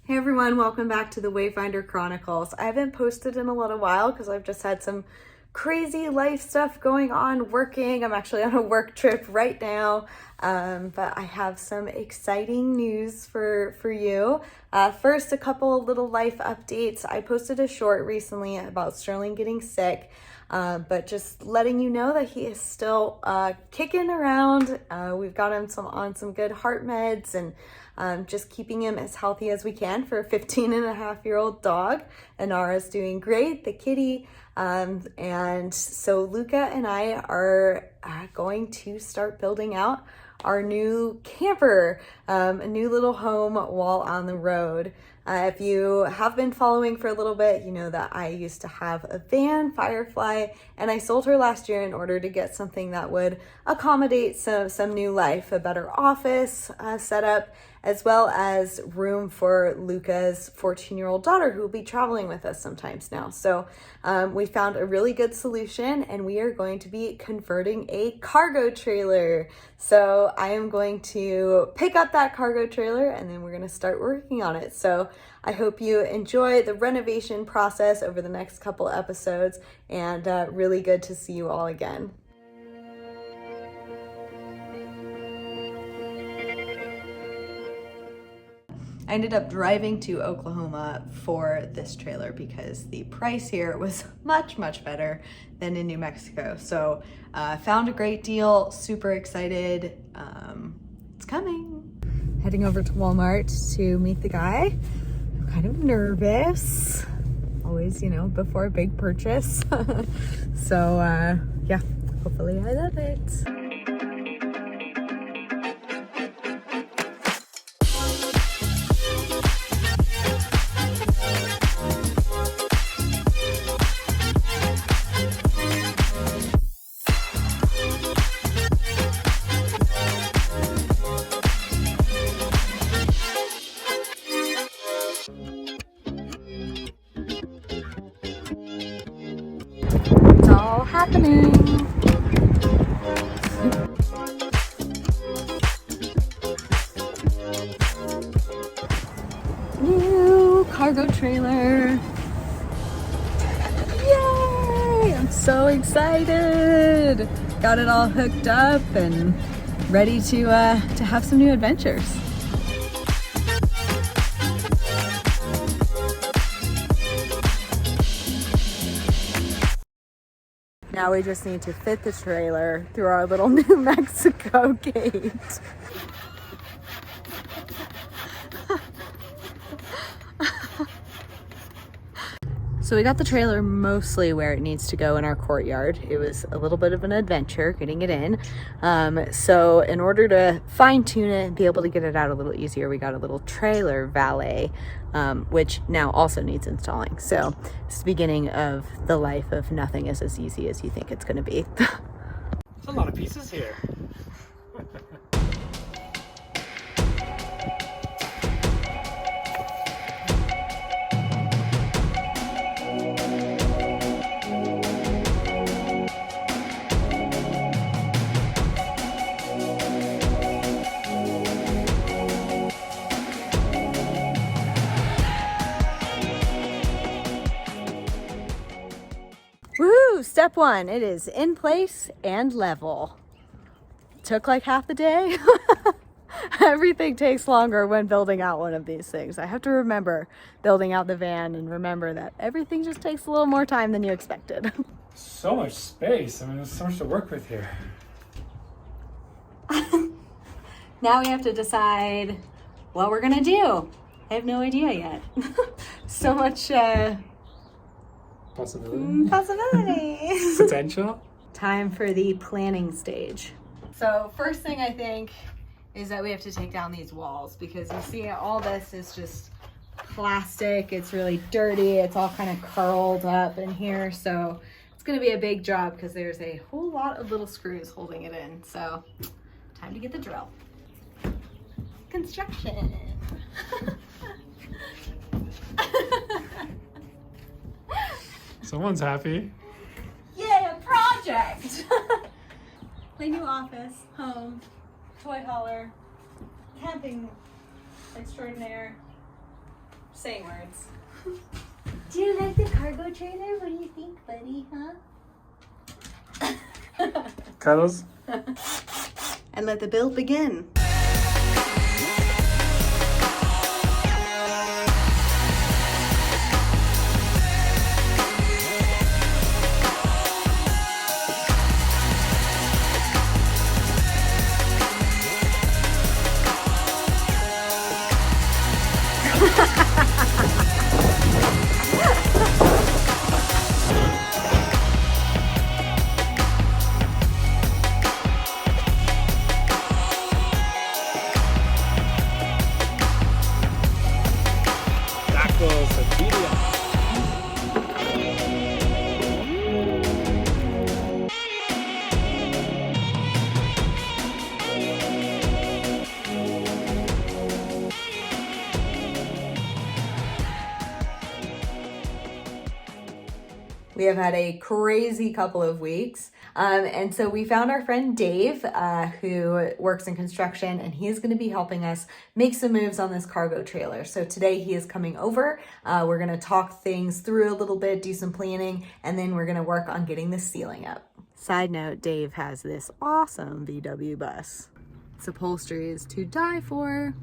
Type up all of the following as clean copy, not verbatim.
Hey everyone, welcome back to the Wayfinder Chronicles. I haven't posted in a little while because I've just had some crazy life stuff going on working. I'm actually on a work trip right now, but I have some exciting news for you. First, a couple little life updates. I posted a short recently about Sterling getting sick, but just letting you know that he is still kicking around. We've got him on some good heart meds and just keeping him as healthy as we can for a 15-and-a-half-year-old dog. And Arles doing great, the kitty. And so Luca and I are going to start building out our new camper, a new little home while on the road. If you have been following for a little bit, you know that I used to have a van, Firefly, and I sold her last year in order to get something that would accommodate some new life, a better office setup, as well as room for Luca's 14-year-old daughter who will be traveling with us sometimes now. So we found a really good solution, and we are going to be converting a cargo trailer. So I am going to pick up that cargo trailer and then we're going to start working on it. So I hope you enjoy the renovation process over the next couple episodes, and really good to see you all again. I ended up driving to Oklahoma for this trailer because the price here was much better than in New Mexico. So found a great deal, super excited. It's coming. Heading over to Walmart to meet the guy. I'm kind of nervous. Always, you know, before a big purchase. So yeah, hopefully I love it. It's all happening. New cargo trailer. Yay! I'm so excited. Got it all hooked up and ready to have some new adventures. Now we just need to fit the trailer through our little New Mexico gate. So we got the trailer mostly where it needs to go in our courtyard. It was a little bit of an adventure getting it in. So in order to fine tune it and be able to get it out a little easier, we got a little trailer valet, which now also needs installing. So it's the beginning of the life of nothing is as easy as you think it's gonna be. There's a lot of pieces here. Woo! Step one, it is in place and level. Took like half the day. Everything takes longer when building out one of these things. I have to remember building out the van and remember that everything just takes a little more time than you expected. So much space. I mean, there's so much to work with here. Now we have to decide what we're gonna do. I have no idea yet. So much possibilities. Potential. Time for the planning stage. So first thing I think is that we have to take down these walls, because you see all this is just plastic. It's really dirty. It's all kind of curled up in here. So it's going to be a big job because there's a whole lot of little screws holding it in. So time to get the drill. Construction. Someone's happy. Yay, a project! My new office, home, toy hauler, camping extraordinaire. saying words. Do you like the cargo trailer? What do you think, buddy, huh? Cuddles? And let the build begin. We have had a crazy couple of weeks. And so we found our friend Dave, who works in construction, and he's going to be helping us make some moves on this cargo trailer. So today he is coming over. We're going to talk things through a little bit, do some planning, and then we're going to work on getting the ceiling up. Side note, Dave has this awesome VW bus. Its upholstery is to die for.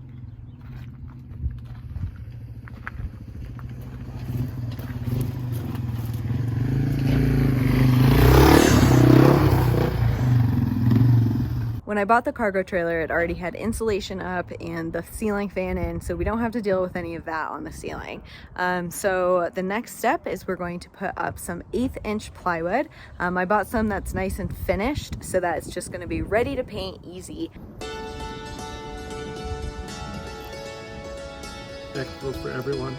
When I bought the cargo trailer, it already had insulation up and the ceiling fan in, so we don't have to deal with any of that on the ceiling. So the next step is we're going to put up some 1/8 inch plywood. I bought some that's nice and finished so that it's just gonna be ready to paint easy. Thankful for everyone.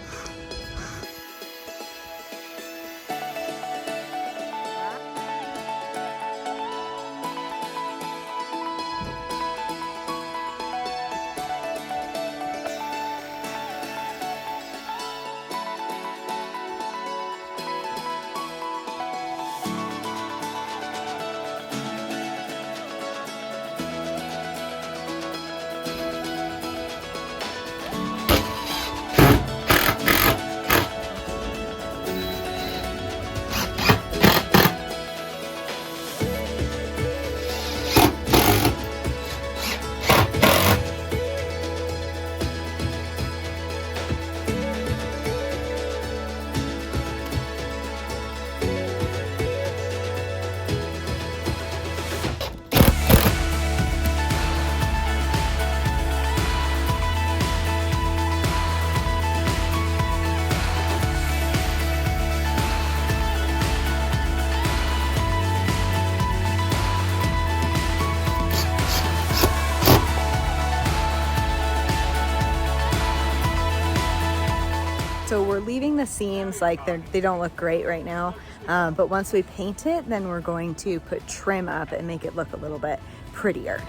So we're leaving the seams like they don't look great right now, but once we paint it, then we're going to put trim up and make it look a little bit prettier.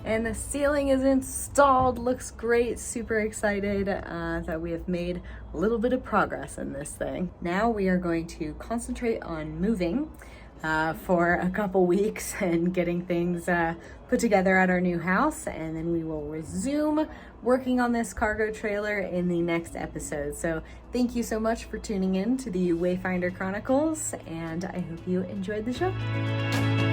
And the ceiling is installed, looks great, super excited that we have made a little bit of progress in this thing. Now we are going to concentrate on moving for a couple weeks and getting things put together at our new house, and then we will resume working on this cargo trailer in the next episode. So thank you so much for tuning in to the Wayfinder Chronicles, and I hope you enjoyed the show.